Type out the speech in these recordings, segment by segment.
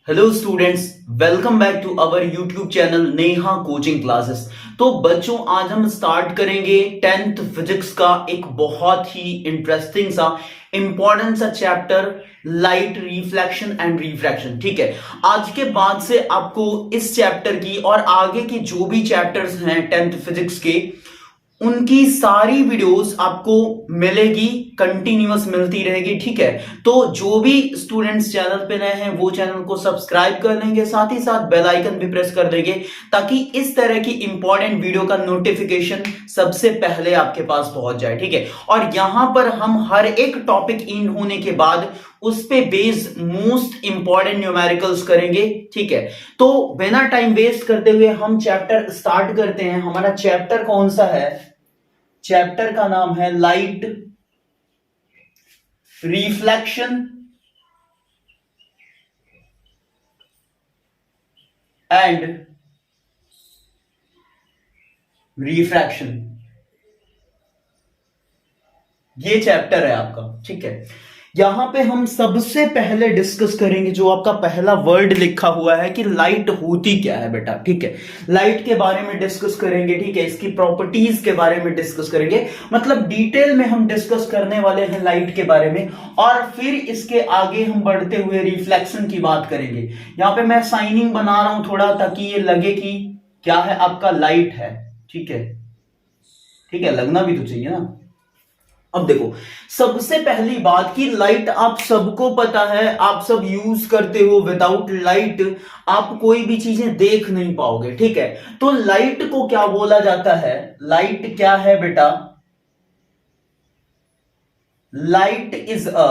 Hello students, welcome back to our YouTube channel Neha coaching classes. तो बच्चों, आज हम स्टार्ट करेंगे 10th फिजिक्स का एक बहुत ही इंटरेस्टिंग सा इंपॉर्टेंट सा chapter, light reflection and refraction. ठीक है, आज के बाद से आपको इस चैप्टर की और आगे की जो भी चैप्टर्स हैं 10th फिजिक्स के, उनकी सारी वीडियोस आपको मिलेगी, कंटिन्यूअस मिलती रहेगी। ठीक है, तो जो भी स्टूडेंट्स चैनल पे नए हैं वो चैनल को सब्सक्राइब कर लेंगे, साथ ही साथ बेल आइकन भी प्रेस कर देंगे ताकि इस तरह की इंपॉर्टेंट वीडियो का नोटिफिकेशन सबसे पहले आपके पास पहुंच जाए। ठीक है, और यहां पर हम हर एक टॉपिक इन होने के बाद उस पे बेस्ड मोस्ट इंपॉर्टेंट न्यूमेरिकल्स करेंगे। ठीक है, तो बिना टाइम वेस्ट करते हुए हम चैप्टर स्टार्ट करते हैं। हमारा चैप्टर कौन सा है? चैप्टर का नाम है लाइट रिफ्लेक्शन एंड रिफ्रैक्शन। ये चैप्टर है आपका। ठीक है, यहां पे हम सबसे पहले डिस्कस करेंगे जो आपका पहला वर्ड लिखा हुआ है कि लाइट होती क्या है बेटा। ठीक है, लाइट के बारे में डिस्कस करेंगे। ठीक है, इसकी प्रॉपर्टीज के बारे में डिस्कस करेंगे, मतलब डिटेल में हम डिस्कस करने वाले हैं लाइट के बारे में। और फिर इसके आगे हम बढ़ते हुए रिफ्लेक्शन की बात करेंगे। यहां पे मैं साइनिंग बना रहा हूं थोड़ा ताकि ये लगे कि क्या है, आपका लाइट है। ठीक है, ठीक है, लगना भी तो चाहिए ना। अब देखो, सबसे पहली बात कि लाइट आप सबको पता है, आप सब यूज करते हो। विदाउट लाइट आप कोई भी चीजें देख नहीं पाओगे। ठीक है, तो लाइट को क्या बोला जाता है? लाइट क्या है बेटा? Light is a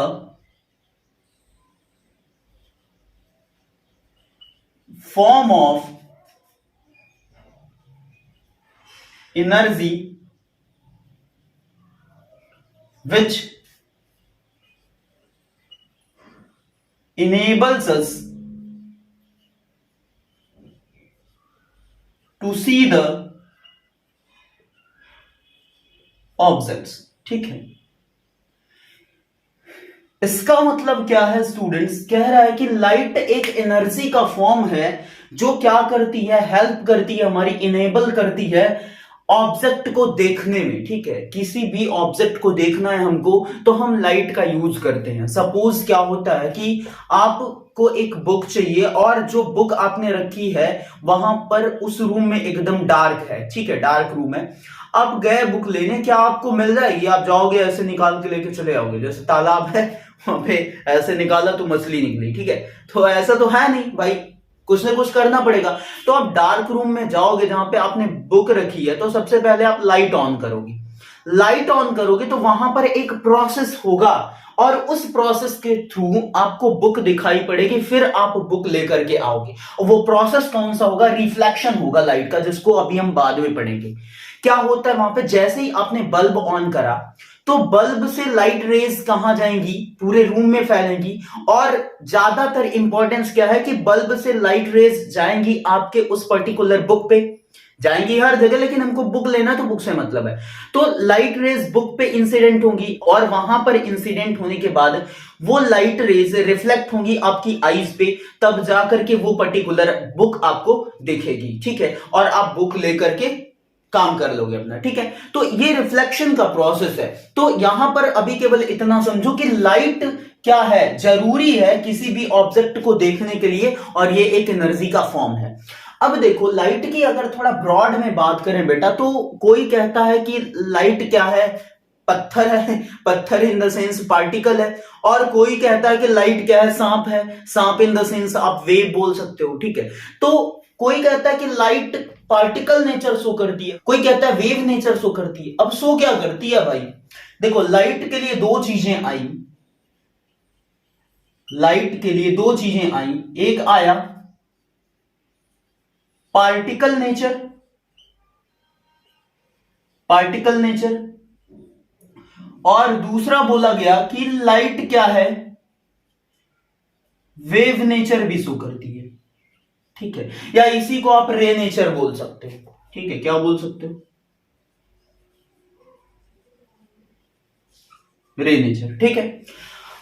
form of energy which enables us to see the objects। ठीक है, इसका मतलब क्या है स्टूडेंट्स? कह रहा है कि लाइट एक एनर्जी का फॉर्म है जो क्या करती है, हेल्प करती है, हमारी इनेबल करती है ऑब्जेक्ट को देखने में। ठीक है, किसी भी ऑब्जेक्ट को देखना है हमको तो हम लाइट का यूज करते हैं। सपोज क्या होता है कि आपको एक बुक चाहिए और जो बुक आपने रखी है वहां पर उस रूम में एकदम डार्क है। ठीक है, डार्क रूम है। आप गए बुक लेने, क्या आपको मिल जाएगी? आप जाओगे ऐसे निकाल के लेके चले आओगे, जैसे तालाब है वहां पे ऐसे निकाला तो मछली निकली। ठीक है, तो ऐसा तो है नहीं भाई, कुछ ना कुछ करना पड़ेगा। तो आप डार्क रूम में जाओगे जहां पे आपने बुक रखी है, तो सबसे पहले आप लाइट ऑन करोगे। लाइट ऑन करोगे तो वहां पर एक प्रोसेस होगा और उस प्रोसेस के थ्रू आपको बुक दिखाई पड़ेगी, फिर आप बुक लेकर के आओगे। और वो प्रोसेस कौन सा होगा? रिफ्लेक्शन होगा लाइट का, जिसको अभी हम बाद में पढ़ेंगे। क्या होता है वहां पे, जैसे ही आपने बल्ब ऑन करा तो बल्ब से लाइट रेज कहां जाएंगी? पूरे रूम में फैलेंगी। और ज्यादातर इंपॉर्टेंस क्या है कि बल्ब से लाइट रेज जाएंगी आपके उस पर्टिकुलर बुक पे, जाएंगी हर जगह, लेकिन हमको बुक लेना तो बुक से मतलब है। तो लाइट रेज बुक पे इंसिडेंट होंगी और वहां पर इंसिडेंट होने के बाद वो लाइट रेज रिफ्लेक्ट होंगी आपकी आईज पे, तब जाकर के वो पर्टिकुलर बुक आपको दिखेगी। ठीक है, और आप बुक लेकर के काम कर लोगे अपना। ठीक है, तो ये रिफ्लेक्शन का प्रोसेस है। तो यहां पर अभी केवल इतना समझो कि लाइट क्या है, जरूरी है किसी भी ऑब्जेक्ट को देखने के लिए, और ये एक एनर्जी का फॉर्म है। अब देखो, लाइट की अगर थोड़ा ब्रॉड में बात करें बेटा, तो कोई कहता है कि लाइट क्या है? पत्थर है, पत्थर इन द सेंस पार्टिकल है। और कोई कहता है कि लाइट क्या है? सांप है, सांप इन द सेंस आप वेव बोल सकते हो। ठीक है, तो कोई कहता है कि लाइट पार्टिकल नेचर शो करती है, कोई कहता है वेव नेचर शो करती है। अब शो क्या करती है भाई? देखो, लाइट के लिए दो चीजें आई, लाइट के लिए दो चीजें आई। एक आया पार्टिकल नेचर, पार्टिकल नेचर, और दूसरा बोला गया कि लाइट क्या है? वेव नेचर भी शो करती है। ठीक है, या इसी को आप रे नेचर बोल सकते हो। ठीक है, क्या बोल सकते हो? रे नेचर। ठीक है,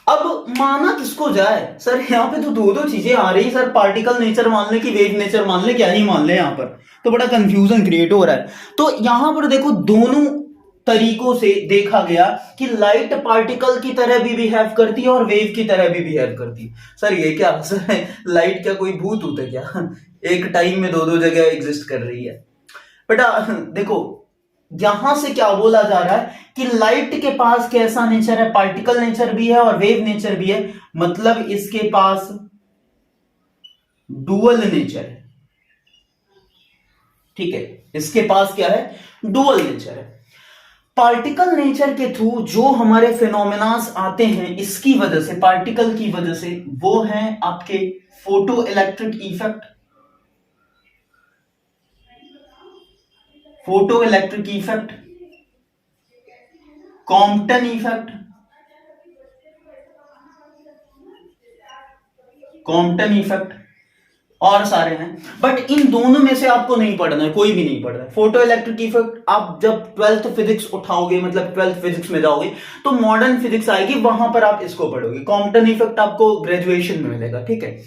अब माना किसको जाए सर, यहाँ पे तो दो दो चीजें आ रही सर, पार्टिकल नेचर मान ले कि वेव नेचर मान ले, क्या ही मान ले, यहाँ पर तो बड़ा कंफ्यूजन क्रिएट हो रहा है। तो यहां पर देखो दोनों तरीकों से देखा गया कि लाइट पार्टिकल की तरह भी बिहेव करती है और वेव की तरह भी बिहेव करती है। सर ये क्या सर, लाइट क्या कोई भूत होता है क्या, एक टाइम में दो दो जगह एग्जिस्ट कर रही है। बेटा देखो यहां से क्या बोला जा रहा है कि लाइट के पास कैसा नेचर है, पार्टिकल नेचर भी है और वेव नेचर भी है, मतलब इसके पास डुअल नेचर है। ठीक है, इसके पास क्या है, डुअल नेचर है। पार्टिकल नेचर के थ्रू जो हमारे फिनोमेनास आते हैं इसकी वजह से, पार्टिकल की वजह से, वो हैं आपके photo electric effect, photo electric effect, Compton effect, Compton effect और सारे हैं, बट इन दोनों में से आपको नहीं पढ़ना है, कोई भी नहीं पढ़ रहा है। फोटो इलेक्ट्रिक इफेक्ट आप जब 12th फिजिक्स उठाओगे, मतलब 12th फिजिक्स में जाओगे तो मॉडर्न फिजिक्स आएगी, वहां पर आप इसको पढ़ोगे। कॉम्पटन इफेक्ट आपको ग्रेजुएशन में मिलेगा। ठीक है,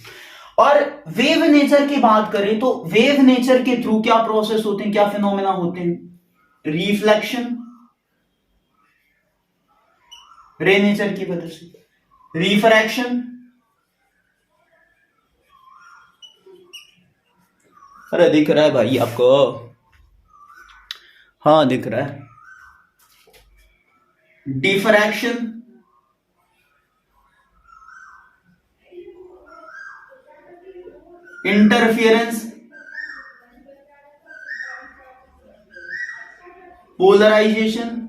और वेव नेचर की बात करें तो वेव नेचर के थ्रू क्या प्रोसेस होते हैं, क्या फिनोमेना होते हैं, रिफ्लेक्शन रे नेचर की वजह से, रिफ्रैक्शन, अरे दिख रहा है भाई आपको, हाँ दिख रहा है, डिफ्रैक्शन, इंटरफियरेंस, पोलराइजेशन,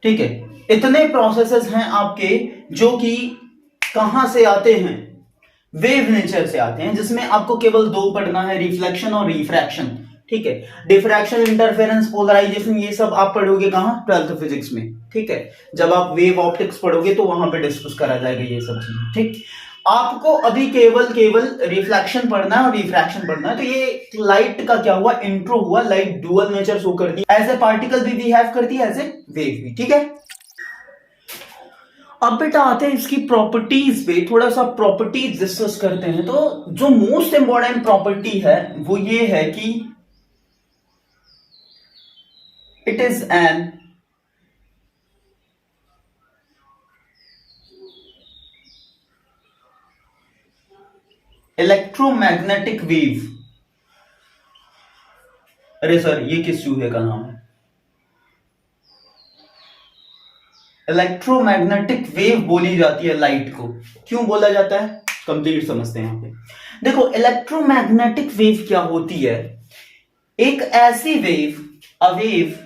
ठीक है। इतने प्रोसेसेस हैं आपके जो कि कहां से आते हैं, वेव नेचर से आते हैं, जिसमें आपको केवल दो पढ़ना है, रिफ्लेक्शन और रिफ्रैक्शन। ठीक है, डिफ्रैक्शन, इंटरफेरेंस, पोलराइजेशन, ये सब आप पढ़ोगे कहां, 12th फिजिक्स में। ठीक है, जब आप वेव ऑप्टिक्स पढ़ोगे तो वहां पे डिस्कस करा जाएगा ये सब चीजें। ठीक, आपको अभी केवल रिफ्लेक्शन पढ़ना है और रिफ्रैक्शन पढ़ना है। तो ये लाइट का क्या हुआ, इंट्रो हुआ। लाइट डुअल नेचर शो करती है, एज ए पार्टिकल भी बिहेव करती है, एज ए वेव भी। ठीक है, अब बेटा आते हैं इसकी प्रॉपर्टीज पे, थोड़ा सा प्रॉपर्टीज डिस्कस करते हैं। तो जो मोस्ट इंपॉर्टेंट प्रॉपर्टी है वो ये है कि it is an electromagnetic wave. अरे सर ये किस चूहे का नाम है, इलेक्ट्रोमैग्नेटिक वेव बोली जाती है लाइट को। क्यों बोला जाता है, कंप्लीट समझते हैं यहां पे। देखो इलेक्ट्रोमैग्नेटिक वेव क्या होती है, एक ऐसी wave, a wave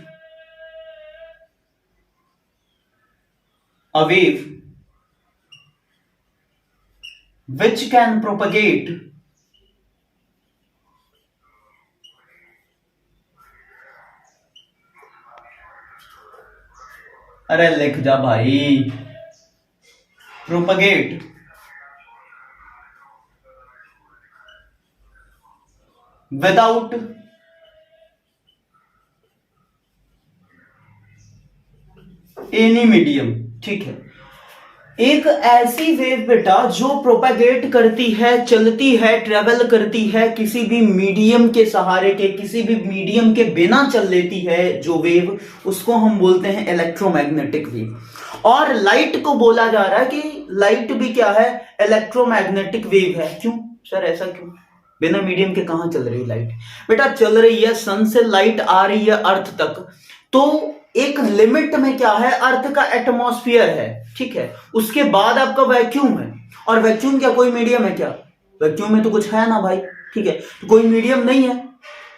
which can propagate अरे लिख जा भाई, प्रोपगेट विदाउट एनी मीडियम। ठीक है, एक ऐसी वेव बेटा जो प्रोपेगेट करती है, चलती है, ट्रेवल करती है किसी भी मीडियम के सहारे के, किसी भी मीडियम के बिना चल लेती है जो वेव, उसको हम बोलते हैं इलेक्ट्रोमैग्नेटिक वेव। और लाइट को बोला जा रहा है कि लाइट भी क्या है, इलेक्ट्रोमैग्नेटिक वेव है। क्यों सर, ऐसा क्यों, बिना मीडियम के कहां चल रही है लाइट, बेटा चल रही है, सन से लाइट आ रही है अर्थ तक, तो एक लिमिट में क्या है, अर्थ का एटमॉस्फेयर है। ठीक है, उसके बाद आपका वैक्यूम है, और वैक्यूम क्या कोई मीडियम है क्या, वैक्यूम में तो कुछ है ना भाई। ठीक है, तो कोई मीडियम नहीं है,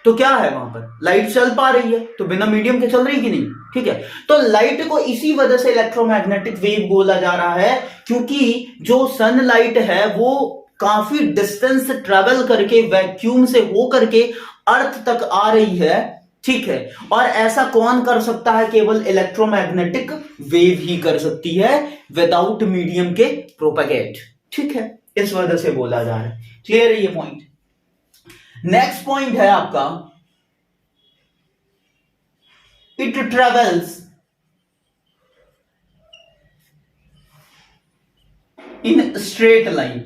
तो क्या है वहां पर, लाइट चल पा रही है, तो बिना मीडियम के चल रही कि नहीं। ठीक है, तो लाइट को इसी वजह से इलेक्ट्रोमैग्नेटिक वेव बोला जा रहा है, क्योंकि जो सनलाइट है वो काफी डिस्टेंस ट्रेवल करके, वैक्यूम से होकर के अर्थ तक आ रही है। ठीक है, और ऐसा कौन कर सकता है, केवल इलेक्ट्रोमैग्नेटिक वेव ही कर सकती है, विदाउट मीडियम के प्रोपेगेट। ठीक है, इस वजह से बोला जा रहा है। क्लियर है ये पॉइंट। नेक्स्ट पॉइंट है आपका it travels in straight line.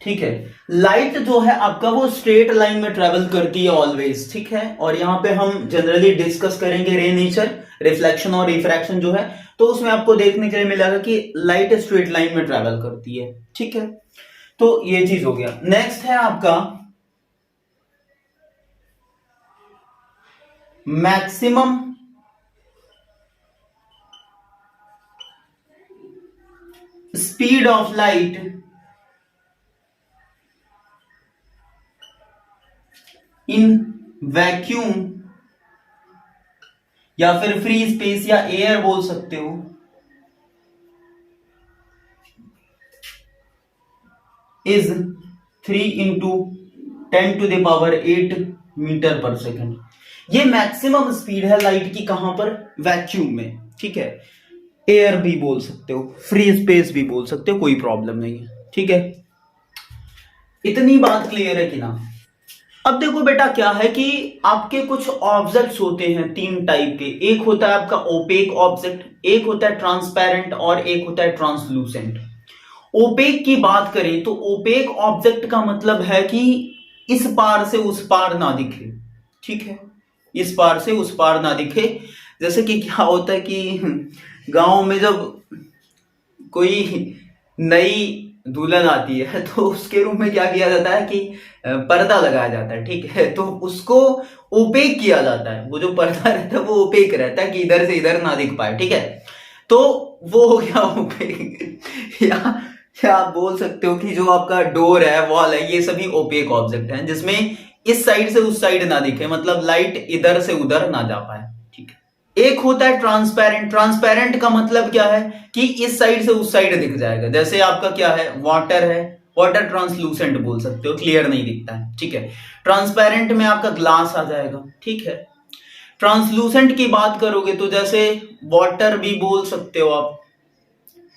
ठीक है, लाइट जो है आपका वो स्ट्रेट लाइन में ट्रेवल करती है ऑलवेज। ठीक है, और यहां पे हम जनरली डिस्कस करेंगे रे नेचर, रिफ्लेक्शन और रिफ्रैक्शन जो है, तो उसमें आपको देखने के लिए मिलेगा कि लाइट स्ट्रेट लाइन में ट्रेवल करती है। ठीक है, तो ये चीज हो गया। नेक्स्ट है आपका maximum speed of light in vacuum या फिर फ्री स्पेस या एयर बोल सकते हो, इज 3 × 10⁸ मीटर पर सेकेंड। ये मैक्सिमम स्पीड है लाइट की, कहां पर? वैक्यूम में। ठीक है, एयर भी बोल सकते हो, फ्री स्पेस भी बोल सकते हो, कोई प्रॉब्लम नहीं है। ठीक है, इतनी बात क्लियर है कि ना? अब देखो बेटा, क्या है कि आपके कुछ ऑब्जेक्ट्स होते हैं तीन टाइप के। एक होता है आपका ओपेक ऑब्जेक्ट, एक होता है ट्रांसपेरेंट और एक होता है ट्रांसलूसेंट। ओपेक की बात करें तो ओपेक ऑब्जेक्ट का मतलब है कि इस पार से उस पार ना दिखे। ठीक है, इस पार से उस पार ना दिखे। जैसे कि क्या होता है कि गांव में जब कोई नई दुल्हन आती है तो उसके रूम में क्या किया जाता है कि पर्दा लगाया जाता है। ठीक है, तो उसको ओपेक किया जाता है। वो जो पर्दा रहता है वो ओपेक रहता है कि इधर से इधर ना दिख पाए। ठीक है, तो वो हो गया ओपेक। या आप बोल सकते हो कि जो आपका डोर है, वॉल है, ये सभी ओपेक ऑब्जेक्ट हैं जिसमें इस साइड से उस साइड ना दिखे, मतलब लाइट इधर से उधर ना जा पाए। ठीक है, एक होता है ट्रांसपेरेंट। ट्रांसपेरेंट का मतलब क्या है कि इस साइड से उस साइड दिख जाएगा। जैसे आपका क्या है, वाटर है, वाटर ट्रांसलूसेंट बोल सकते हो, क्लियर नहीं दिखता है। ठीक है, ट्रांसपेरेंट में आपका ग्लास आ जाएगा। ठीक है, ट्रांसलूसेंट की बात करोगे तो जैसे वाटर भी बोल सकते हो आप।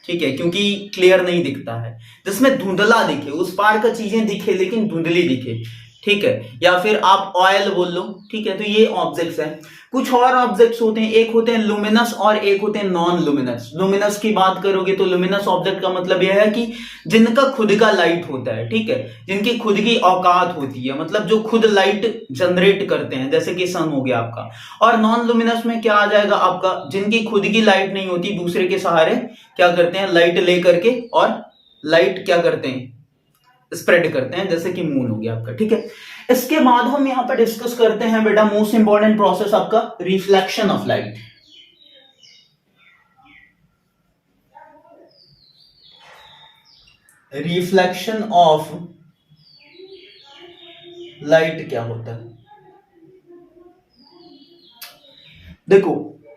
ठीक है, क्योंकि क्लियर नहीं दिखता है, जिसमें धुंधला दिखे, उस पार का चीजें दिखे लेकिन धुंधली दिखे। ठीक है, या फिर आप ऑयल बोल लो। ठीक है, तो ये ऑब्जेक्ट्स हैं। कुछ और ऑब्जेक्ट्स होते हैं, एक होते हैं लुमिनस और एक होते हैं नॉन लुमिनस। लुमिनस की बात करोगे तो लुमिनस ऑब्जेक्ट का मतलब यह है कि जिनका खुद का लाइट होता है। ठीक है, जिनकी खुद की औकात होती है, मतलब जो खुद लाइट जनरेट करते हैं, जैसे कि सन हो गया आपका। और नॉन लुमिनस में क्या आ जाएगा आपका, जिनकी खुद की लाइट नहीं होती, दूसरे के सहारे क्या करते हैं, लाइट लेकर के, और लाइट क्या करते हैं, स्प्रेड करते हैं, जैसे कि मून हो गया आपका। ठीक है, इसके बाद हम यहां पर डिस्कस करते हैं बेटा मोस्ट इंपॉर्टेंट प्रोसेस आपका, reflection of light. Reflection of light क्या होता है? देखो,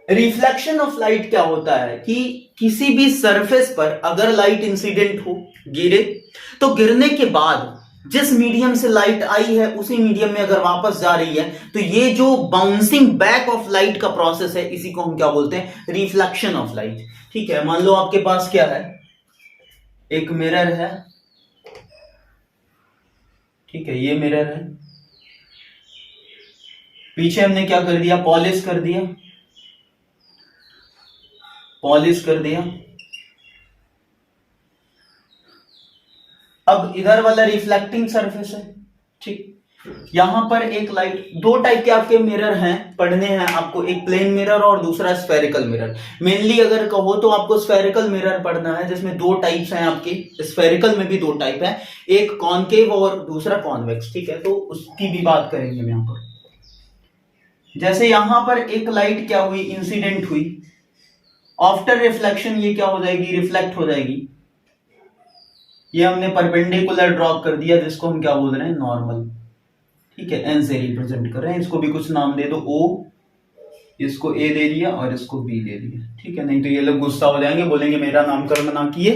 रिफ्लेक्शन ऑफ लाइट क्या होता है कि किसी भी सरफेस पर अगर लाइट इंसिडेंट हो, गिरे, तो गिरने के बाद जिस मीडियम से लाइट आई है उसी मीडियम में अगर वापस जा रही है, तो ये जो बाउंसिंग बैक ऑफ लाइट का प्रोसेस है, इसी को हम क्या बोलते हैं, रिफ्लेक्शन ऑफ लाइट। ठीक है, मान लो आपके पास क्या है, एक मिरर है। ठीक है, ये मिरर है, पीछे हमने क्या कर दिया, पॉलिश कर दिया, पॉलिश कर दिया। अब इधर वाला रिफ्लेक्टिंग सरफेस है। ठीक, यहां पर एक लाइट, दो टाइप के आपके मिरर हैं, पढ़ने हैं आपको, एक प्लेन मिरर और दूसरा स्फेरिकल मिरर। मेनली अगर कहो तो आपको स्फेरिकल मिरर पढ़ना है, जिसमें दो टाइप्स हैं आपके। स्फेरिकल में भी दो टाइप है, एक कॉनकेव और दूसरा कॉन्वेक्स। ठीक है, तो उसकी भी बात करेंगे हम यहां पर। जैसे यहां पर एक लाइट क्या हुई, इंसिडेंट हुई, आफ्टर रिफ्लेक्शन ये क्या हो जाएगी, रिफ्लेक्ट हो जाएगी। ये हमने परपेंडिकुलर ड्रॉ कर दिया, जिसको हम क्या बोल रहे हैं, नॉर्मल। ठीक है, एन से रिप्रेजेंट कर रहे हैं, इसको भी कुछ नाम दे दो, ओ, इसको ए दे दिया और इसको बी दे दिया। ठीक है, नहीं तो ये लोग गुस्सा हो जाएंगे, बोलेंगे मेरा नामकरण ना किए,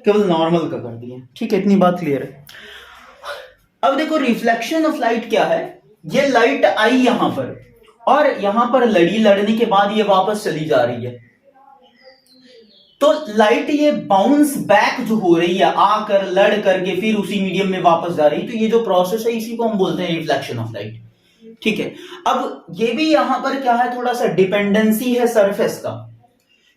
केवल नॉर्मल का कर दिया। ठीक है, इतनी बात क्लियर है। अब देखो, रिफ्लेक्शन ऑफ लाइट क्या है, ये लाइट आई यहां पर और यहां पर लड़ी, लड़ने के बाद ये वापस चली जा रही है। तो लाइट ये बाउंस बैक जो हो रही है, आकर लड़ करके फिर उसी मीडियम में वापस जा रही है, तो ये जो प्रोसेस है इसी को हम बोलते हैं रिफ्लेक्शन ऑफ लाइट। ठीक है, अब ये भी यहां पर क्या है, थोड़ा सा डिपेंडेंसी है सरफेस का।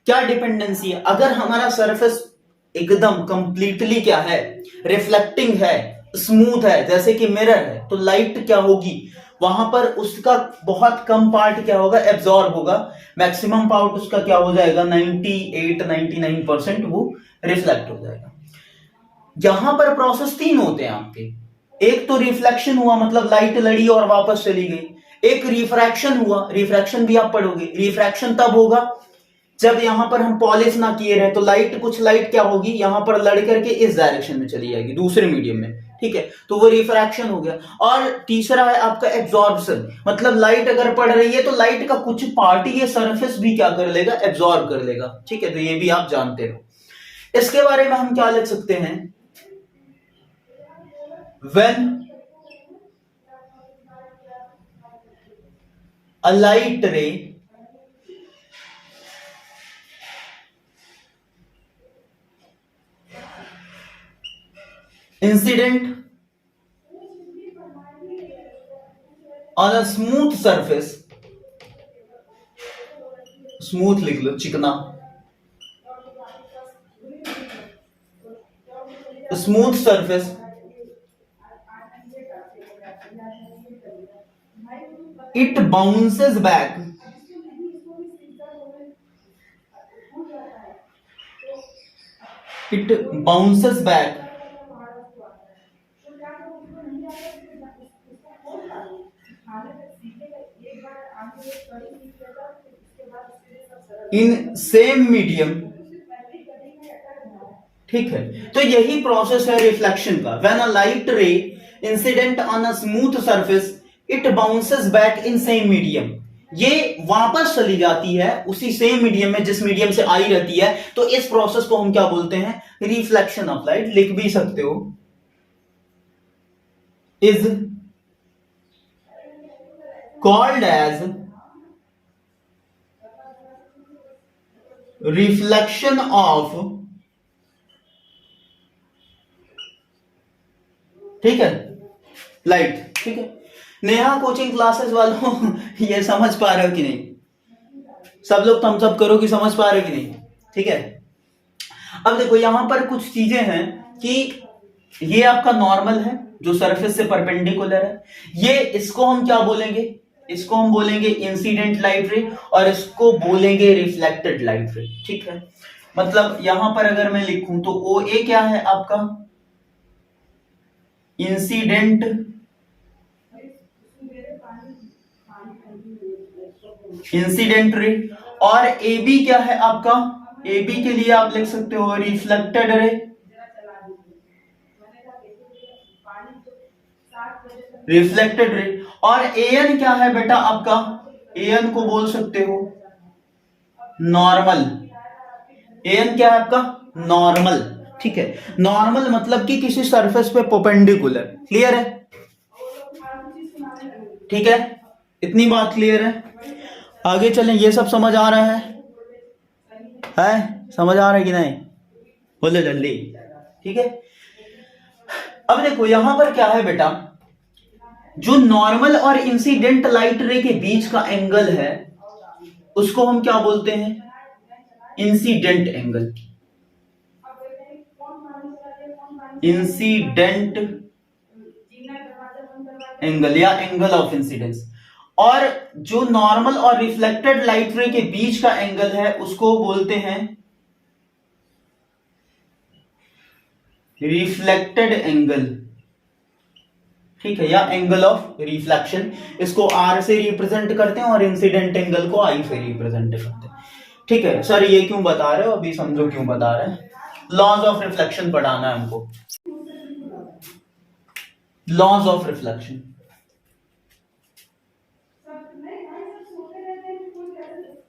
क्या डिपेंडेंसी है, अगर हमारा सरफेस एकदम कंप्लीटली क्या है, रिफ्लेक्टिंग है, स्मूथ है, जैसे कि मिरर है, तो लाइट क्या होगी वहां पर, उसका बहुत कम पार्ट क्या होगा, एब्जॉर्ब होगा, मैक्सिमम पार्ट उसका क्या हो जाएगा, 98-99% वो रिफ्लेक्ट हो जाएगा। यहां पर प्रोसेस तीन होते हैं आपके, एक तो रिफ्लेक्शन हुआ, मतलब लाइट लड़ी और वापस चली गई, एक रिफ्रैक्शन हुआ, रिफ्रैक्शन भी आप पढ़ोगे, रिफ्रैक्शन तब होगा जब यहां पर हम पॉलिश ना किए रहे, तो लाइट, कुछ लाइट क्या होगी, यहां पर लड़ करके इस डायरेक्शन में चली जाएगी दूसरे मीडियम में, ठीक है, तो वो रिफ्रैक्शन हो गया। और तीसरा है आपका एब्जॉर्प्शन, मतलब लाइट अगर पड़ रही है तो लाइट का कुछ पार्ट ये सरफेस भी क्या कर लेगा, एब्जॉर्ब कर लेगा, ठीक है, तो ये भी आप जानते हो। इसके बारे में हम क्या लिख सकते हैं, व्हेन अ लाइट रे incident on a smooth surface, smooth लिख लो, चिकना, smooth surface, it bounces back, it bounces back in same medium, ठीक है, तो यही प्रोसेस है रिफ्लेक्शन का। When a light ray incident on a smooth surface it bounces back in same medium, ये वापस चली जाती है उसी सेम मीडियम में जिस मीडियम से आई रहती है, तो इस प्रोसेस को हम क्या बोलते हैं, रिफ्लेक्शन ऑफ लाइट, लिख भी सकते हो, is called as reflection of, ठीक है, लाइट। ठीक है, नेहा कोचिंग क्लासेस वालों ये समझ पा रहे हो कि नहीं, सब लोग थम्स अप करो कि समझ पा रहे हो कि नहीं, ठीक है। अब देखो यहां पर कुछ चीजें हैं कि ये आपका नॉर्मल है जो सरफेस से परपेंडिकुलर है, ये इसको हम क्या बोलेंगे, इसको हम बोलेंगे इंसिडेंट लाइट रे और इसको बोलेंगे रिफ्लेक्टेड लाइट रे, ठीक है। मतलब यहां पर अगर मैं लिखूं तो ओ ए क्या है आपका, इंसिडेंट रे, और ए बी क्या है आपका, ए बी के लिए आप लिख सकते हो रिफ्लेक्टेड रे, रिफ्लेक्टेड रे। और एन क्या है बेटा आपका, एन को बोल सकते हो नॉर्मल, एन क्या है आपका, नॉर्मल, ठीक है। नॉर्मल मतलब कि किसी सरफेस पे परपेंडिकुलर, क्लियर है, ठीक है, इतनी बात क्लियर है। आगे चलें, ये सब समझ आ रहा है समझ आ रहा है कि नहीं, बोले जल्दी, ठीक है। अब देखो यहां पर क्या है बेटा, जो नॉर्मल और इंसिडेंट लाइट रे के बीच का एंगल है उसको हम क्या बोलते हैं, इंसिडेंट एंगल, इंसिडेंट एंगल या एंगल ऑफ इंसिडेंस। और जो नॉर्मल और रिफ्लेक्टेड लाइट रे के बीच का एंगल है उसको बोलते हैं रिफ्लेक्टेड एंगल, ठीक है, या एंगल ऑफ रिफ्लेक्शन। इसको आर से रिप्रेजेंट करते हैं और इंसिडेंट एंगल को आई से रिप्रेजेंट करते हैं, ठीक है। सर ये क्यों बता रहे हो, अभी समझो क्यों बता रहे हैं, लॉज ऑफ रिफ्लेक्शन पढ़ाना है हमको, laws of reflection,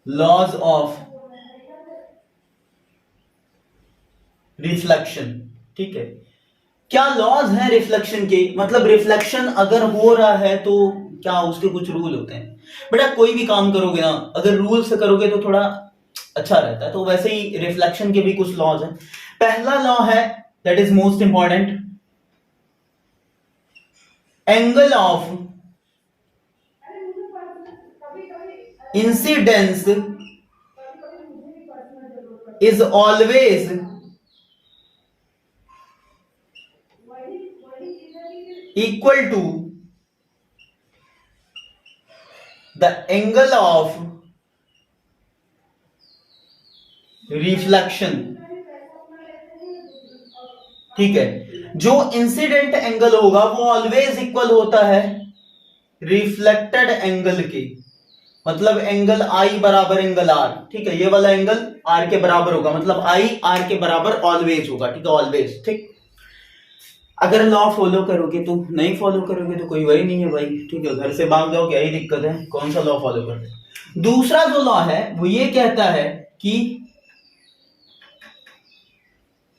laws of reflection, ठीक है। क्या लॉज है रिफ्लेक्शन के, मतलब रिफ्लेक्शन अगर हो रहा है तो क्या उसके कुछ रूल होते हैं। बेटा कोई भी काम करोगे ना, अगर रूल से करोगे तो थोड़ा अच्छा रहता है। तो वैसे ही रिफ्लेक्शन के भी कुछ लॉज हैं। पहला लॉ है that is most important, angle of incidence is always equal to the angle of reflection। ठीक है, जो इंसिडेंट एंगल होगा वो ऑलवेज इक्वल होता है रिफ्लेक्टेड एंगल के, मतलब एंगल आई बराबर एंगल आर। ठीक है, ये वाला एंगल आर के बराबर होगा, मतलब आई आर के बराबर ऑलवेज होगा। ठीक है, ऑलवेज। ठीक, अगर लॉ फॉलो करोगे तो, नहीं फॉलो करोगे तो कोई वही नहीं है भाई। ठीक है, घर से भाग जाओ, क्या ही दिक्कत है, कौन सा लॉ फॉलो करते। दूसरा जो लॉ है वो ये कहता है कि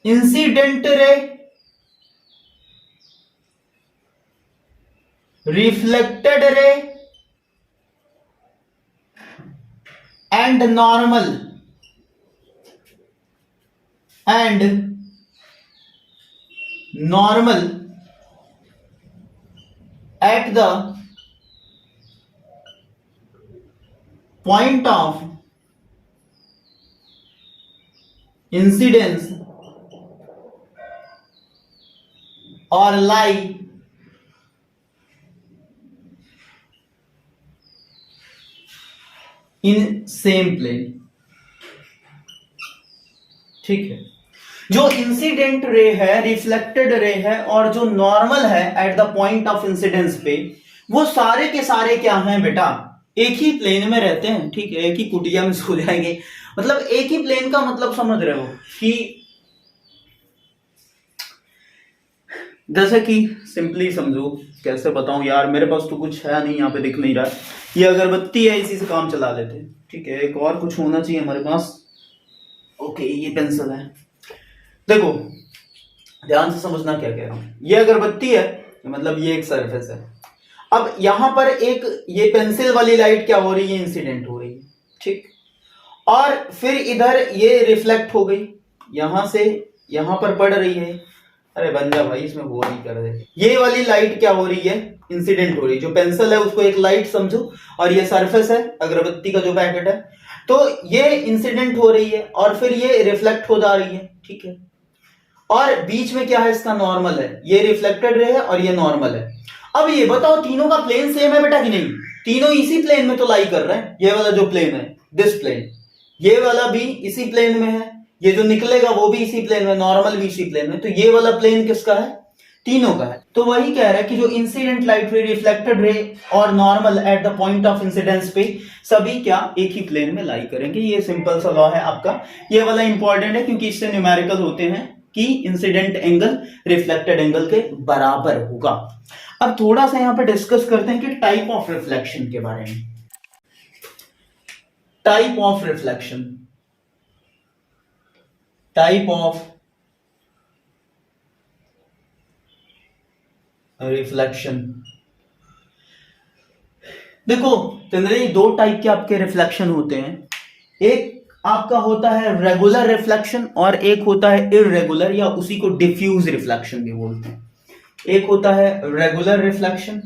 incident ray reflected ray and normal at the point of incidence or lie in same plane। ठीक है, जो इंसिडेंट रे है, रिफ्लेक्टेड रे है और जो नॉर्मल है at the point of incidence पे, वो सारे के सारे क्या हैं बेटा, एक ही प्लेन में रहते हैं। ठीक है, एक ही कुटिया में सो जाएंगे, मतलब एक ही प्लेन का मतलब समझ रहे हो कि जैसे कि सिंपली समझो, कैसे बताऊं यार, मेरे पास तो कुछ है नहीं, यहाँ पे दिख नहीं रहा। ये अगरबत्ती है, इसी से काम चला लेते हैं। ठीक है, एक और कुछ होना चाहिए हमारे पास। ओके, ये पेंसिल है। देखो ध्यान से समझना क्या कह रहा हूं। ये अगरबत्ती है, मतलब ये एक सरफेस है। अब यहां पर एक ये पेंसिल वाली लाइट क्या हो रही है, इंसिडेंट हो रही है। ठीक, और फिर इधर ये रिफ्लेक्ट हो गई, यहां से यहां पर पड़ रही है। अरे बन जा भाई, इसमें वो नहीं कर रहे। ये वाली लाइट क्या हो रही है, इंसिडेंट हो रही है। जो पेंसिल है उसको एक लाइट समझो, और ये सरफेस है अगरबत्ती का जो पैकेट है, तो ये इंसिडेंट हो रही है और फिर ये रिफ्लेक्ट हो जा रही है। ठीक है, और बीच में क्या है, इसका नॉर्मल है। ये रिफ्लेक्टेड रे है और ये नॉर्मल है। अब ये बताओ, तीनों का प्लेन सेम है बेटा कि नहीं? तीनों इसी प्लेन में तो लाई कर रहे हैं। ये वाला जो प्लेन है, दिस प्लेन, ये वाला भी इसी प्लेन में है, ये जो निकलेगा वो भी इसी प्लेन में, नॉर्मल भी इसी प्लेन में। तो ये वाला प्लेन किसका है, तीनों का है। तो वही कह रहा है कि जो इंसिडेंट लाइट रे, रिफ्लेक्टेड रे और normal at the point of incidence पे सभी क्या एक ही प्लेन में लाई करेंगे। ये सिंपल सा लॉ है आपका। ये वाला इंपॉर्टेंट है क्योंकि इससे न्यूमेरिकल होते हैं कि इंसिडेंट एंगल रिफ्लेक्टेड एंगल के बराबर होगा। अब थोड़ा सा यहां पे डिस्कस करते हैं कि टाइप ऑफ रिफ्लेक्शन के बारे में। Type of reflection, type of reflection. देखो जनरली दो टाइप के आपके रिफ्लेक्शन होते हैं। एक आपका होता है रेगुलर रिफ्लेक्शन और एक होता है इररेगुलर, या उसी को डिफ्यूज रिफ्लेक्शन भी बोलते हैं। एक होता है रेगुलर रिफ्लेक्शन,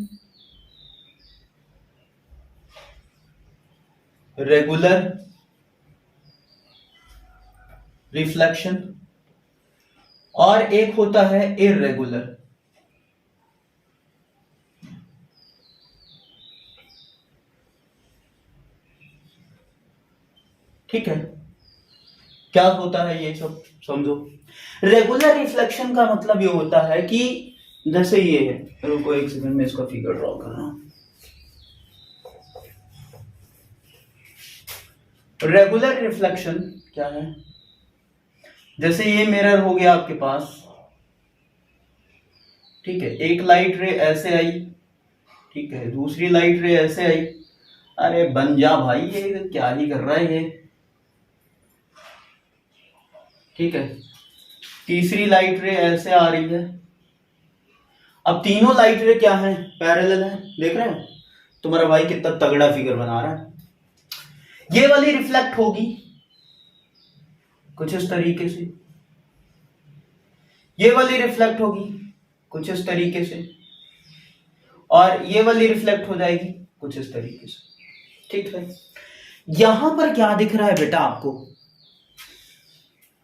रेगुलर रिफ्लेक्शन, और एक होता है इररेगुलर। ठीक है, क्या होता है ये सब समझो। रेगुलर रिफ्लेक्शन का मतलब ये होता है कि जैसे ये है, रुको एक सेकंड में इसका फिगर ड्रॉ कर रहा हूं। रेगुलर रिफ्लेक्शन क्या है, जैसे ये मिरर हो गया आपके पास। ठीक है, एक लाइट रे ऐसे आई, ठीक है, दूसरी लाइट रे ऐसे आई। अरे बन जा भाई, ये क्या ही कर रहा है ये। ठीक है, तीसरी लाइट रे ऐसे आ रही है। अब तीनों लाइट रे क्या है, पैरेलल है। देख रहे हैं तुम्हारा भाई कितना तगड़ा फिगर बना रहा है। ये वाली रिफ्लेक्ट होगी, कुछ इस तरीके से, ये वाली रिफ्लेक्ट होगी कुछ इस तरीके से, और ये वाली रिफ्लेक्ट हो जाएगी कुछ इस तरीके से, ठीक है। यहां पर क्या दिख रहा है बेटा आपको?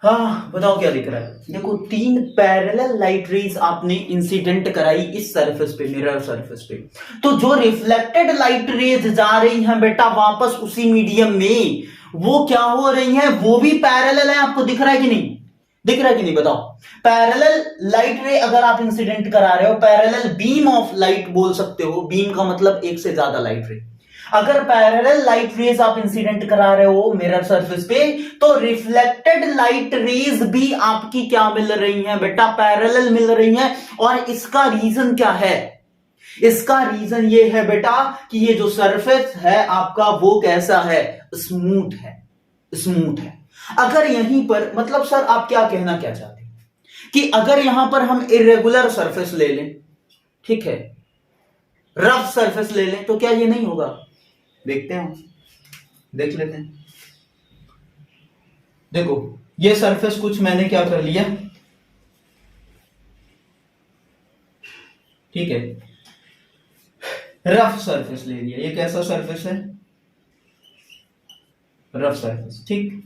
हाँ बताओ क्या दिख रहा है? देखो 3 पैरेलल लाइट रेज आपने इंसिडेंट कराई इस सरफेस पे, मिरर सरफेस पे, तो जो रिफ्लेक्टेड लाइट रेज जा रही हैं बेटा वापस उसी मीडियम में, वो क्या हो रही हैं? वो भी पैरेलल है। आपको दिख रहा है कि नहीं? दिख रहा है कि नहीं बताओ? पैरेलल लाइट रे अगर आप इंसिडेंट करा रहे हो, पैरेलल बीम ऑफ लाइट बोल सकते हो, बीम का मतलब एक से ज्यादा लाइट रे। अगर पैरेलल लाइट रेज आप इंसिडेंट करा रहे हो मिरर सरफेस पे, तो रिफ्लेक्टेड लाइट रेज भी आपकी क्या मिल रही हैं बेटा? पैरेलल मिल रही हैं। और इसका रीजन क्या है? इसका रीजन ये है बेटा कि ये जो सरफेस है आपका वो कैसा है? स्मूथ है, स्मूथ है। अगर यहीं पर, मतलब सर आप क्या कहना क्या चाहते हैं कि अगर यहां पर हम इरेगुलर सरफेस ले लें, ठीक है, रफ सरफेस ले लें, तो क्या ये नहीं होगा? देखते हैं, देख लेते हैं। देखो ये सरफेस कुछ मैंने क्या कर लिया, ठीक है, रफ सरफेस ले लिया। ये कैसा सरफेस है? रफ सरफेस, ठीक।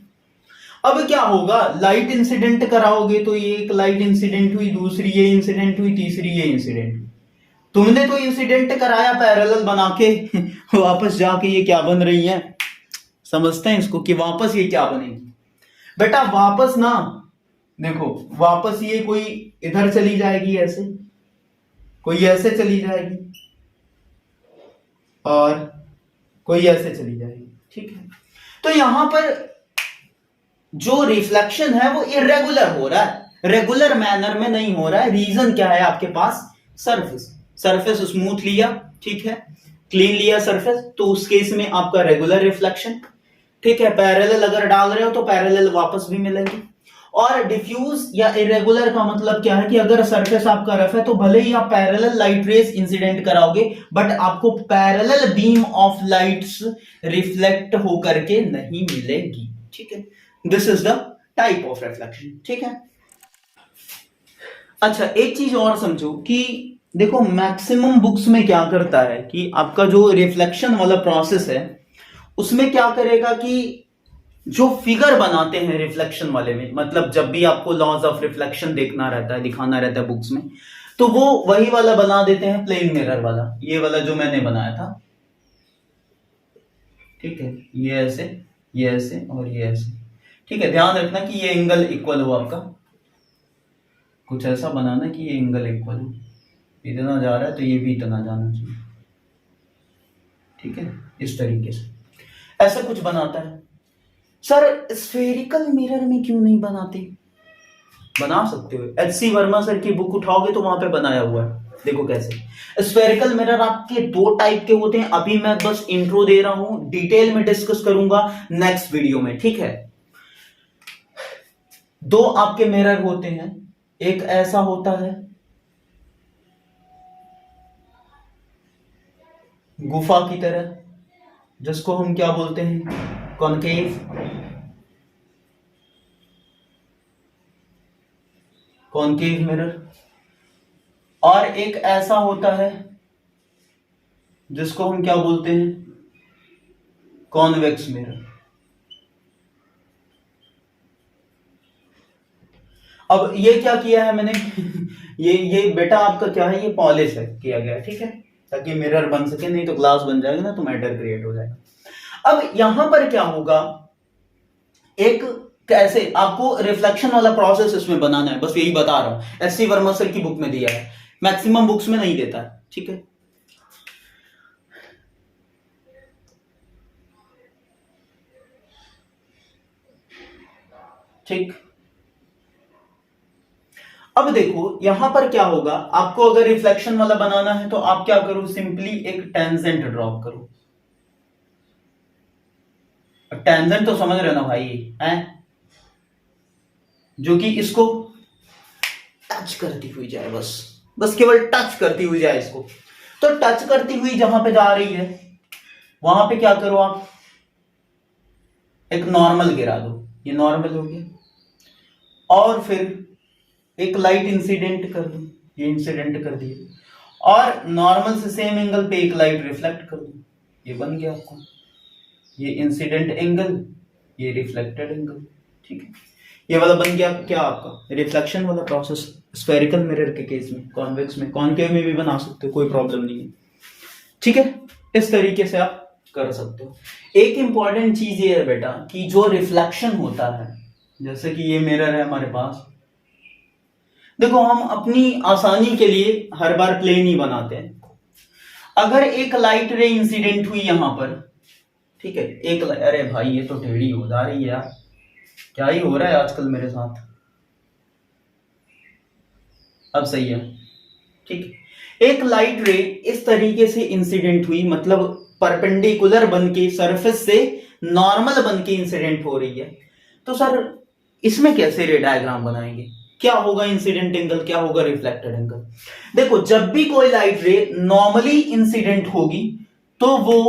अब क्या होगा? लाइट इंसिडेंट कराओगे तो ये एक लाइट इंसिडेंट हुई, दूसरी ये इंसिडेंट हुई, तीसरी ये इंसिडेंट हुई। तुमने तो इंसिडेंट कराया पैरेलल बना के, वापस जाके ये क्या बन रही है? समझते हैं इसको कि वापस ये क्या बनेगी बेटा? वापस ना, देखो वापस ये कोई इधर चली जाएगी ऐसे, कोई ऐसे चली जाएगी, और कोई ऐसे चली जाएगी, ठीक है। तो यहां पर जो रिफ्लेक्शन है वो इरेगुलर हो रहा है, रेगुलर मैनर में नहीं हो रहा है। रीजन क्या है आपके पास? सरफेस, सरफेस स्मूथ लिया, ठीक है, क्लीन लिया सरफेस, तो उस केस में आपका रेगुलर रिफ्लेक्शन, ठीक है। पैरेलल अगर डाल रहे हो तो पैरेलल वापस भी मिलेंगे। और डिफ्यूज या इरेगुलर का मतलब क्या है कि अगर सरफेस आपका रफ है तो भले ही आप पैरेलल लाइट रेज इंसिडेंट कराओगे, बट आपको parallel beam of lights reflect होकर के नहीं मिलेगी, ठीक है। This is the type of reflection, ठीक है। अच्छा एक चीज और समझो कि देखो मैक्सिमम बुक्स में क्या करता है कि आपका जो रिफ्लेक्शन वाला प्रोसेस है उसमें क्या करेगा कि जो फिगर बनाते हैं रिफ्लेक्शन वाले में, मतलब जब भी आपको लॉज ऑफ रिफ्लेक्शन देखना रहता है, दिखाना रहता है बुक्स में, तो वो वही वाला बना देते हैं, प्लेन मिरर वाला, ये वाला जो मैंने बनाया था, ठीक है, ये ऐसे और ये ऐसे, ठीक है। ध्यान रखना कि ये एंगल इक्वल हो, आपका कुछ ऐसा बनाना कि ये एंगल इक्वल हो, इतना जा रहा है तो ये भी इतना जाना चाहिए, ठीक है, इस तरीके से ऐसा कुछ बनाता है। सर स्फेरिकल मिरर में क्यों नहीं बनाते? बना सकते हो, एच.सी. वर्मा सर की बुक उठाओगे तो वहां पे बनाया हुआ है, देखो कैसे। स्फेरिकल मिरर आपके 2 टाइप के होते हैं, अभी मैं बस इंट्रो दे रहा हूं, डिटेल में डिस्कस करूंगा नेक्स्ट वीडियो में, ठीक है। 2 आपके मिरर होते हैं, एक ऐसा होता है गुफा की तरह, जिसको हम क्या बोलते हैं? Concave, concave mirror. और एक ऐसा होता है जिसको हम क्या बोलते हैं? Convex mirror. अब ये क्या किया है मैंने ये बेटा आपका क्या है? ये पॉलिश है, किया गया, ठीक है, ताकि मिरर बन सके, नहीं तो ग्लास बन जाएगा ना तो मैटर क्रिएट हो जाएगा। अब यहां पर क्या होगा, एक कैसे आपको रिफ्लेक्शन वाला प्रोसेस इसमें बनाना है, बस यही बता रहा हूं, एच.सी. वर्मा सर की बुक में दिया है, मैक्सिमम बुक्स में नहीं देता है, ठीक है। ठीक, अब देखो यहां पर क्या होगा, आपको अगर रिफ्लेक्शन वाला बनाना है तो आप क्या करो, सिंपली एक टेंजेंट ड्रॉप करो। टेंजेंट तो समझ रहे हो ना भाई, है जो कि इसको टच करती हुई जाए, बस केवल टच करती हुई जाए इसको। तो टच करती हुई जहां पे जा रही है वहां पे क्या करो, आप एक नॉर्मल गिरा दो, ये नॉर्मल हो गया, और फिर एक लाइट इंसिडेंट कर दूं, ये इंसिडेंट कर दिया, और नॉर्मल से सेम एंगल पे एक लाइट रिफ्लेक्ट कर दूं, ये बन गया आपका ये इंसिडेंट एंगल, ये रिफ्लेक्टेड एंगल। ठीक है, ये वाला बन गया क्या आपका रिफ्लेक्शन वाला प्रोसेस। स्फेरिकल मिरर के केस में, कॉन्वेक्स में, कॉनकेव में भी बना सकते हो, कोई प्रॉब्लम नहीं है। ठीक है, इस तरीके से आप कर सकते हो। एक इंपॉर्टेंट चीज ये है बेटा कि जो रिफ्लेक्शन होता है, जैसे कि ये मिरर है हमारे पास, देखो हम अपनी आसानी के लिए हर बार प्लेन ही बनाते हैं। अगर एक लाइट रे इंसिडेंट हुई यहां पर, ठीक है, अरे भाई ये तो टेढ़ी हो जा रही है यार, क्या ही हो रहा है आजकल मेरे साथ। अब सही है, ठीक है। एक लाइट रे इस तरीके से इंसिडेंट हुई, मतलब परपेंडिकुलर बन के सरफेस से नॉर्मल बन के इंसिडेंट हो रही है, तो सर इसमें कैसे रे डायग्राम बनाएंगे, क्या होगा इंसिडेंट एंगल, क्या होगा रिफ्लेक्टेड एंगल। देखो जब भी कोई लाइट रे नॉर्मली इंसिडेंट होगी तो वो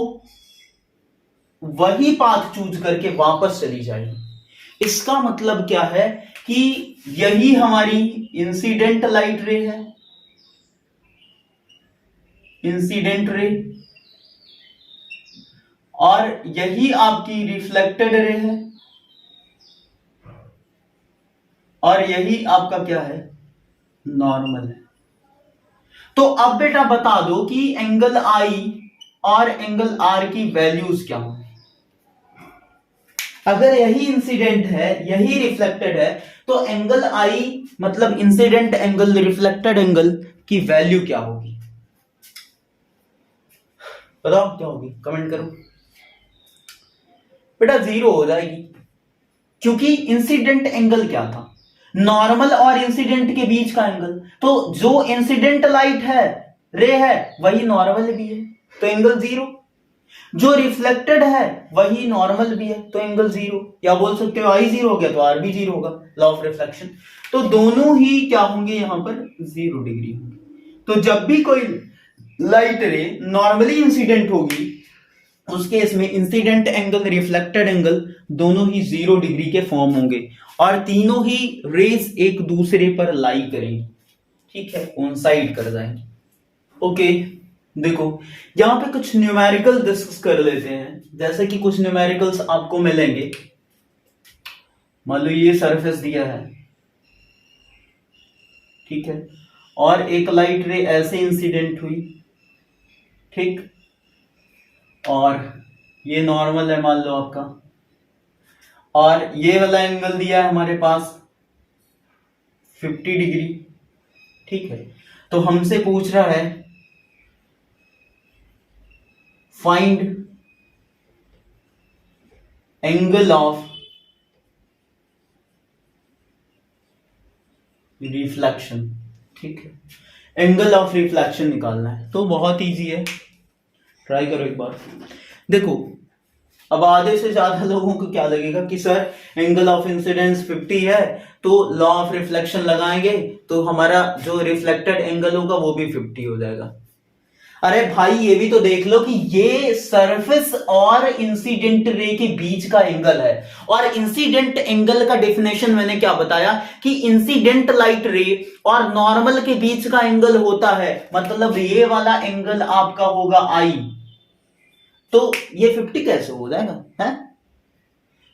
वही पाथ चूज करके वापस चली जाएगी। इसका मतलब क्या है कि यही हमारी इंसिडेंट लाइट रे है, इंसिडेंट रे, और यही आपकी रिफ्लेक्टेड रे है, और यही आपका क्या है नॉर्मल है। तो अब बेटा बता दो कि एंगल आई और एंगल आर की वैल्यूज क्या होंगी। अगर यही इंसिडेंट है, यही रिफ्लेक्टेड है, तो एंगल आई मतलब इंसिडेंट एंगल, रिफ्लेक्टेड एंगल की वैल्यू क्या होगी, बताओ क्या होगी, कमेंट करो। बेटा 0 हो जाएगी, क्योंकि इंसिडेंट एंगल क्या था, नॉर्मल और इंसिडेंट के बीच का एंगल। तो जो इंसिडेंट लाइट है, रे है, वही नॉर्मल भी है, तो एंगल 0। जो रिफ्लेक्टेड है वही नॉर्मल भी है, तो एंगल 0। या बोल सकते हो आई 0 हो गया तो आर भी 0 होगा, लॉ ऑफ रिफ्लेक्शन। तो दोनों ही क्या होंगे यहां पर 0 डिग्री होंगे। तो जब भी कोई लाइट रे नॉर्मली इंसिडेंट होगी, उस केस में इंसिडेंट एंगल, रिफ्लेक्टेड एंगल दोनों ही 0 डिग्री के फॉर्म होंगे, और तीनों ही रेज एक दूसरे पर लाई करेंगे, ठीक है, कोइंसाइड कर जाएंगे। ओके, देखो यहां पे कुछ न्यूमेरिकल डिस्कस कर लेते हैं। जैसे कि कुछ न्यूमेरिकल्स आपको मिलेंगे, मान लो ये सरफेस दिया है, ठीक है, और एक लाइट रे ऐसे इंसिडेंट हुई, ठीक, और ये नॉर्मल है मान लो आपका, और ये वाला एंगल दिया है हमारे पास 50 डिग्री, ठीक है। तो हमसे पूछ रहा है फाइंड एंगल ऑफ रिफ्लेक्शन, ठीक है, एंगल ऑफ रिफ्लेक्शन निकालना है। तो बहुत इजी है, ट्राई करो एक बार। देखो अब आधे से ज्यादा लोगों को क्या लगेगा कि सर एंगल ऑफ इंसिडेंस 50 है, तो लॉ ऑफ रिफ्लेक्शन लगाएंगे तो हमारा जो रिफ्लेक्टेड एंगल होगा वो भी 50 हो जाएगा। अरे भाई ये भी तो देख लो कि ये सरफेस और इंसिडेंट रे के बीच का एंगल है, और इंसिडेंट एंगल का डेफिनेशन मैंने क्या बताया कि इंसिडेंट लाइट रे और नॉर्मल के बीच का एंगल होता है, मतलब ये वाला एंगल आपका होगा आई। तो ये 50 कैसे हो जाएगा, है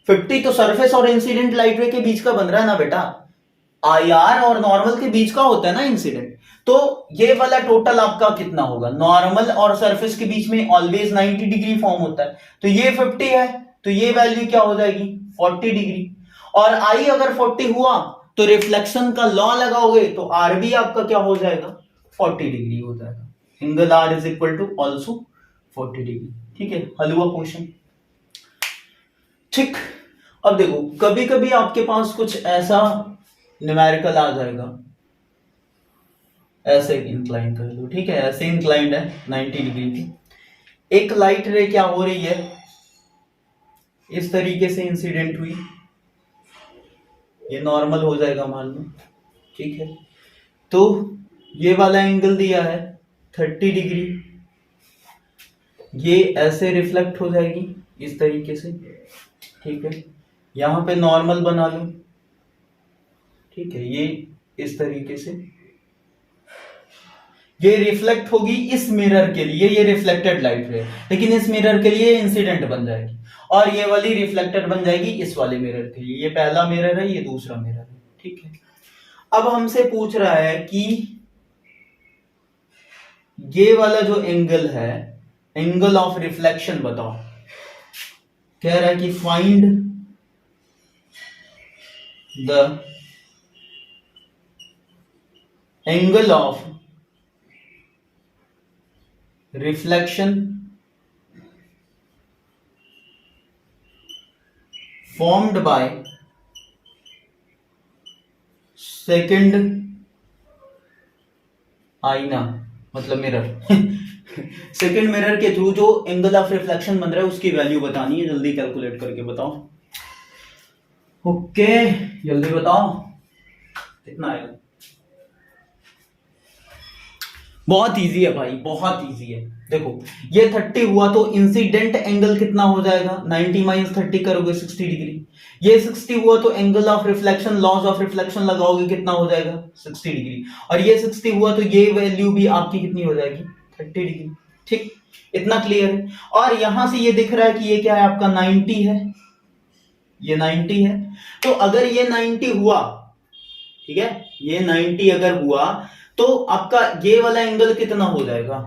50 तो सरफेस और इंसिडेंट लाइट रे के बीच का बन रहा है ना बेटा, आईआर और नॉर्मल के बीच का होता है ना इंसिडेंट। तो ये वाला टोटल आपका कितना होगा, नॉर्मल और सरफेस के बीच में ऑलवेज 90 डिग्री फॉर्म होता है, तो ये 50 है, तो ये वैल्यू क्या हो जाएगी 40 डिग्री। और आई अगर 40 हुआ तो रिफ्लेक्शन का लॉ लगाओगे तो आर भी आपका क्या हो जाएगा 40 डिग्री हो जाएगा। Angle R is equal to also 40 degree, ठीक है, हल हुआ क्वेश्चन, ठीक। अब देखो कभी कभी आपके पास कुछ ऐसा न्यूमेरिकल आ जाएगा, ऐसे इंक्लाइन कर लो, ठीक है, ऐसे इंक्लाइंड है 90 डिग्री की, एक लाइट रे क्या हो रही है इस तरीके से इंसिडेंट हुई, ये नॉर्मल हो जाएगा मान लो, ठीक है। तो ये वाला एंगल दिया है 30 डिग्री, ये ऐसे रिफ्लेक्ट हो जाएगी इस तरीके से, ठीक है, यहां पे नॉर्मल बना लो, ठीक है, ये इस तरीके से ये रिफ्लेक्ट होगी इस मिरर के लिए, ये रिफ्लेक्टेड लाइट रे, लेकिन इस मिरर के लिए इंसिडेंट बन जाएगी, और ये वाली रिफ्लेक्टेड बन जाएगी इस वाले मिरर के लिए। ये पहला मिरर है, ये दूसरा मिरर है, ठीक है। अब हमसे पूछ रहा है कि ये वाला जो एंगल है, एंगल ऑफ रिफ्लेक्शन बताओ। कह रहा है कि find the angle of reflection formed by second आईना, मतलब मिरर सेकेंड मिरर के थ्रू जो एंगल ऑफ रिफ्लेक्शन बन रहा है उसकी वैल्यू बतानी है। जल्दी कैलकुलेट करके बताओ। ओके, जल्दी बताओ कितना आएगा। बहुत इजी है भाई, बहुत इजी है। देखो ये 30 हुआ तो इंसिडेंट एंगल कितना हो जाएगा, 90 माइनस 30 करोगे 60 डिग्री। ये 60 हुआ तो angle of reflection, loss of reflection लगाओगे कितना हो जाएगा 60 डिग्री। और ये 60 हुआ तो ये वैल्यू भी आपकी कितनी हो जाएगी 30 डिग्री। ठीक, इतना क्लियर है। और यहां से ये दिख रहा है कि ये क्या है आपका 90 है, ये 90 है। तो अगर ये 90 हुआ, ठीक है, ये 90 अगर हुआ तो आपका ये वाला एंगल कितना हो जाएगा,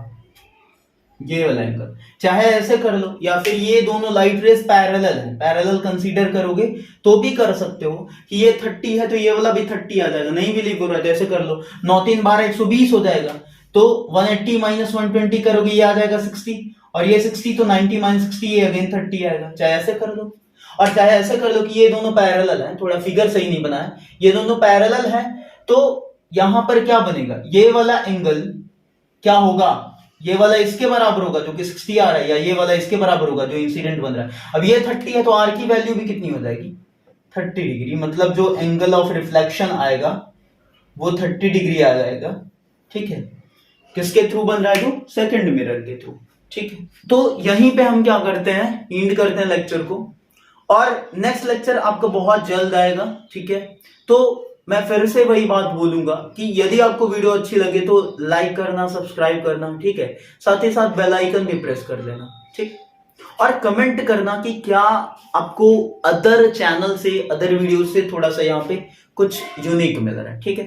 ये वाला एंगल। चाहे ऐसे कर लो या फिर ये दोनों लाइट रेस पैरेलल है, पैरेलल कंसीडर करोगे तो भी कर सकते हो कि ये 30 है तो ये वाला भी 30 आ जाएगा। नहीं बिलीव हो रहा है तो ऐसे कर लो, 9 3 12 120 हो जाएगा। तो 180 माइनस 120 करोगे ये आ जाएगा 60, और ये 60 तो 90 माइनस 60 ये अगेन 30 आएगा। चाहे ऐसे कर लो और चाहे ऐसे कर लो कि ये दोनों पैरेलल है, थोड़ा फिगर सही नहीं बना है, ये दोनों पैरेलल है तो यहां पर क्या बनेगा, ये वाला एंगल क्या होगा, ये वाला इसके बराबर होगा जो कि 60 आ रहा है, या ये वाला इसके बराबर होगा जो इंसिडेंट बन रहा है। अब ये 30 है तो आर की वैल्यू भी कितनी हो जाएगी 30 डिग्री। मतलब जो एंगल ऑफ रिफ्लेक्शन आएगा वो 30 डिग्री आ जाएगा। ठीक है, किसके थ्रू बन रहा है, जो सेकंड मिरर के थ्रू। ठीक है, तो यहीं पे हम क्या करते हैं, एंड करते हैं लेक्चर को, और नेक्स्ट लेक्चर आपका बहुत जल्द आएगा। ठीक है, तो मैं फिर से वही बात बोलूंगा कि यदि आपको वीडियो अच्छी लगे तो लाइक करना, सब्सक्राइब करना, ठीक है, साथ ही साथ बेल आइकन भी प्रेस कर लेना। ठीक, और कमेंट करना कि क्या आपको अदर चैनल से, अदर वीडियो से थोड़ा सा यहाँ पे कुछ यूनिक मिल रहा है। ठीक है।